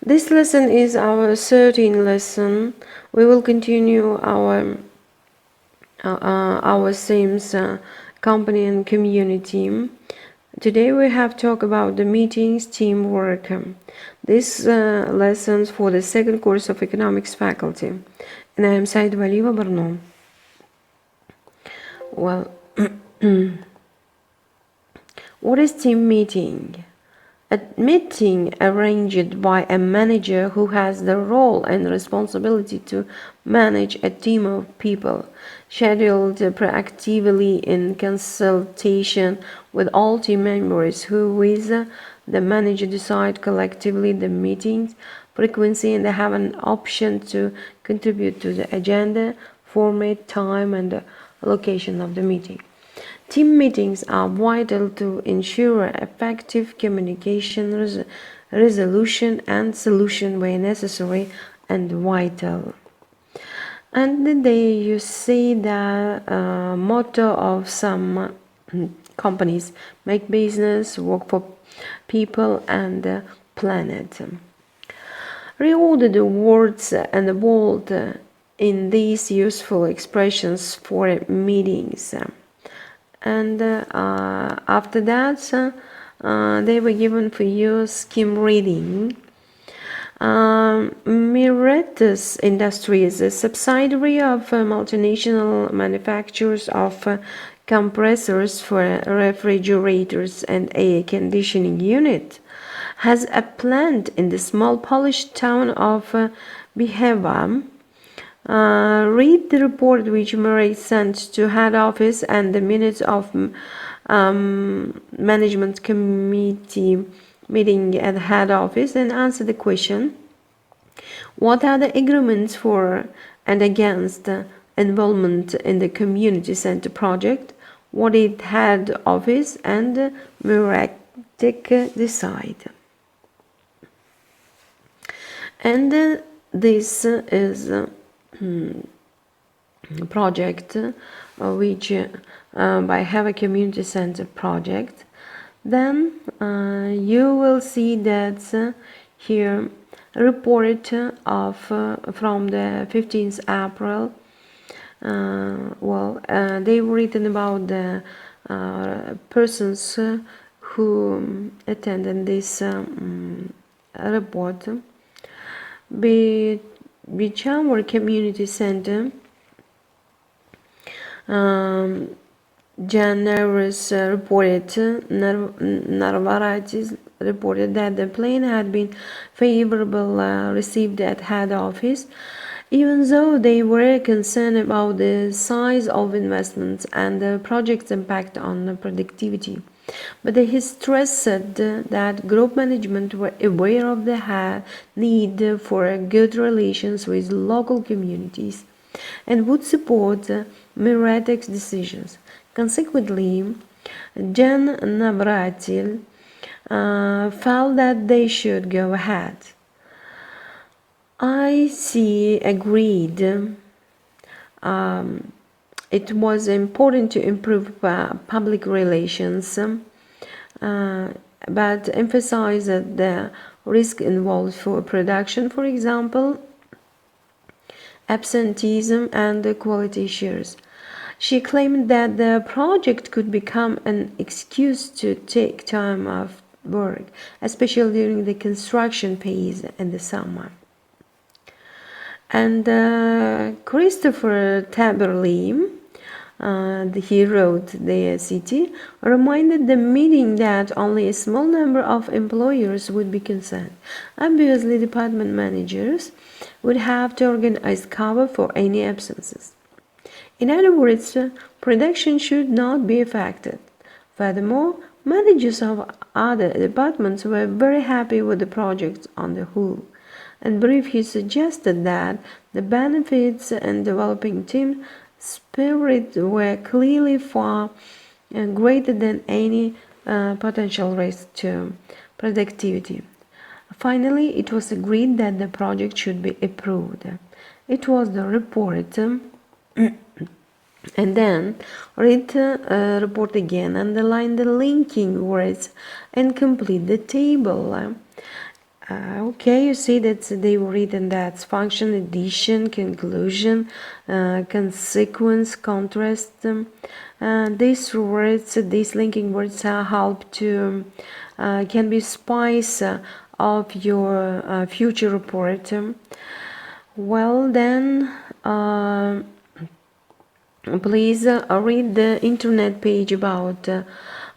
This lesson is our 13th lesson. We will continue our themes, company and community. Today we have talked about the meetings, teamwork. This lessons for the second course of economics faculty, and I am Saydivaliyeva, Barno. Well, what is team meeting? A meeting arranged by a manager who has the role and responsibility to manage a team of people, scheduled proactively in consultation with all team members, who with the manager decide collectively the meeting's frequency and they have an option to contribute to the agenda, format, time and location of the meeting. Team meetings are vital to ensure effective communication, resolution and solution where necessary and vital. And then you see the motto of some companies: make business, work for people and the planet. Reorder the words and the bold in these useful expressions for meetings. And after that they were given for you skim reading. Miretus Industries, a subsidiary of multinational manufacturers of compressors for refrigerators and air conditioning unit, has a plant in the small Polish town of Bihewa. Read the report which Murray sent to head office and the minutes of management committee meeting at head office and answer the question: what are the agreements for and against involvement in the community center project? What did head office and Murray decide? And this is project which by have a community center project. Then you will see that here a report of from the 15th April. They've written about the persons who attended this report. Which our community center, January's reported, Narvaratis reported that the plan had been favorable received at head office, even though they were concerned about the size of investments and the project's impact on the productivity. But he stressed that group management were aware of the need for good relations with local communities and would support Miratek's decisions. Consequently, Jan Navratil felt that they should go ahead. IC agreed. It was important to improve public relations, but emphasized the risk involved for production, for example, absenteeism and quality issues. She claimed that the project could become an excuse to take time off work, especially during the construction phase in the summer. And Christopher Taberley, he wrote the city, reminded the meeting that only a small number of employers would be concerned. Obviously, department managers would have to organize cover for any absences. In other words, production should not be affected. Furthermore, managers of other departments were very happy with the project on the whole. And briefly suggested that the benefits and developing team spirit were clearly far greater than any potential risk to productivity. Finally, it was agreed that the project should be approved. It was the report. And then read the report again, underline the linking words and complete the table. Okay, you see that they were written that's function, addition, conclusion, consequence, contrast. These words, these linking words help to can be spice of your future report. Well then, please read the internet page about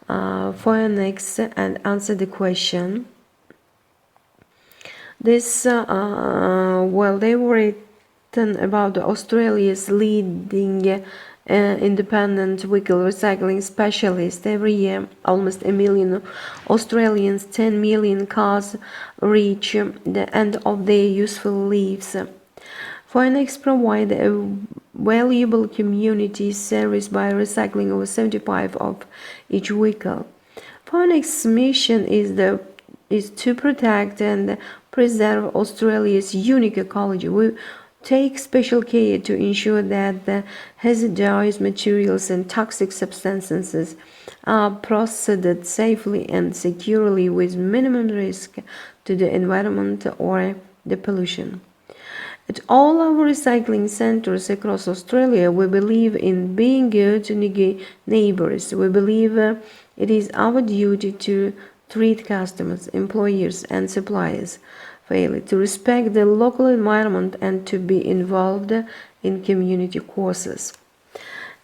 phonics and answer the question. This, well, they were written about Australia's leading independent vehicle recycling specialist. Every year, almost 1 million Australians, 10 million cars reach the end of their useful lives. Phoenix provide a valuable community service by recycling over 75% of each vehicle. Phoenix's mission is to protect and preserve Australia's unique ecology. We take special care to ensure that the hazardous materials and toxic substances are processed safely and securely with minimum risk to the environment or the pollution. At all our recycling centers across Australia, we believe in being good neighbors. We believe it is our duty to treat customers, employers, and suppliers fairly, to respect the local environment, and to be involved in community causes.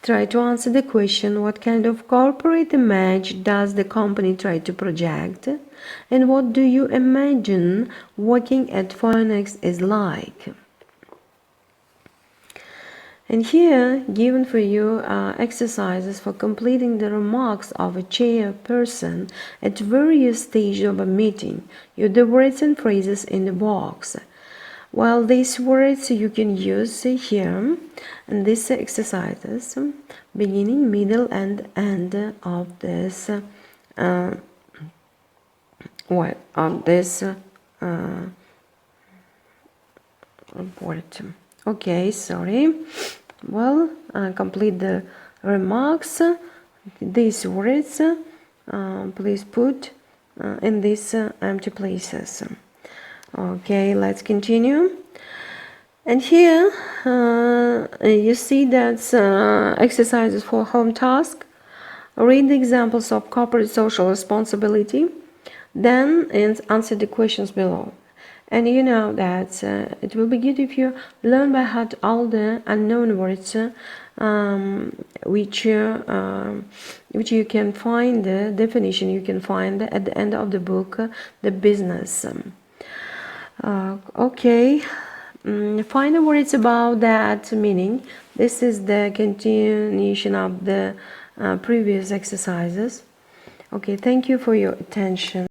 Try to answer the question: what kind of corporate image does the company try to project? And what do you imagine working at Phoenix is like? And here, given for you exercises for completing the remarks of a chairperson at various stages of a meeting. Use the words and phrases in the box. Well, these words you can use here, and these exercises, beginning, middle, and end of this report. Okay, sorry. Well, complete the remarks. These words, please put in these empty places. Okay, let's continue. And here you see that's exercises for home task. Read the examples of corporate social responsibility, then answer the questions below. And you know that it will be good if you learn by heart all the unknown words which you can find the definition you can find at the end of the book, The Business. Okay, find the words about that meaning. This is the continuation of the previous exercises. Okay, thank you for your attention.